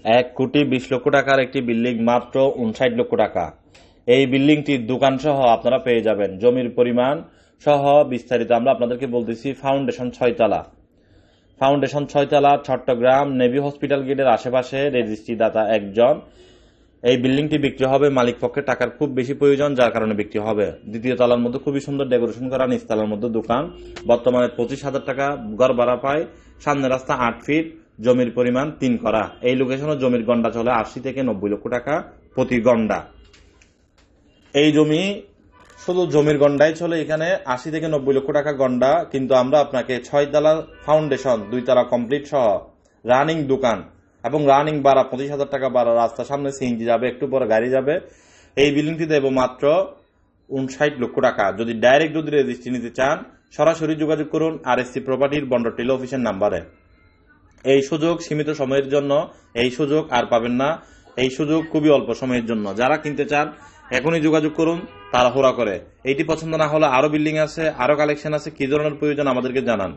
1,20,00,000 টাকার একটি বিল্ডিং মাত্র 59 লক্ষ টাকা। এই বিল্ডিংটির দোকান সহ আপনারা পেয়ে যাবেন। জমির পরিমাণ সহ বিস্তারিত আমরা আপনাদেরকে বলতেছি। ফাউন্ডেশন 6 তলা, চট্টগ্রাম নেভি হসপিটাল গেটের আশেপাশে, রেজিস্ট্রি দাতা একজন। এই বিল্ডিংটি বিক্রি হবে, মালিক পক্ষে টাকার খুব বেশি প্রয়োজন, যার কারণে বিক্রি হবে। দ্বিতীয় তলার মধ্যে খুবই সুন্দর ডেকোরেশন করা, নিচতলার মধ্যে দোকান। বর্তমানে 25,000 টাকা ঘর ভাড়া পায়। সামনে রাস্তা 8 ফিট, জমির পরিমাণ 3 করা। এই লোকেশনে জমির গন্ডা চলে 80 থেকে 90 লক্ষ টাকা প্রতি গন্ডা। এই জমি শুধু জমির গন্ডাই চলে এখানে 80 থেকে 90 লক্ষ টাকা গন্ডা। কিন্তু আমরা আপনাকে 6 তলা ফাউন্ডেশন, 2 তলা কমপ্লিট সহ রানিং দোকান এবং রানিং ভাড়া 25,000 টাকা ভাড়া, রাস্তার সামনে সিএনজি যাবে, একটু পরে গাড়ি যাবে। এই বিল্ডিংটি দেব মাত্র 59 লক্ষ টাকা। যদি ডাইরেক্ট রেজিস্ট্রি নিতে চান, সরাসরি যোগাযোগ করুন RSC প্রপার্টির বন্ডরটিলা অফিসের নাম্বারে। এই সুযোগ সীমিত সময়ের জন্য, এই সুযোগ আর পাবেন না। এই সুযোগ খুবই অল্প সময়ের জন্য। যারা কিনতে চান এখনই যোগাযোগ করুন তাড়াহুড়া করে। এইটি পছন্দ না হলে আরো বিল্ডিং আছে, আরো কালেকশন আছে, কি ধরনের প্রয়োজন আমাদেরকে জানান।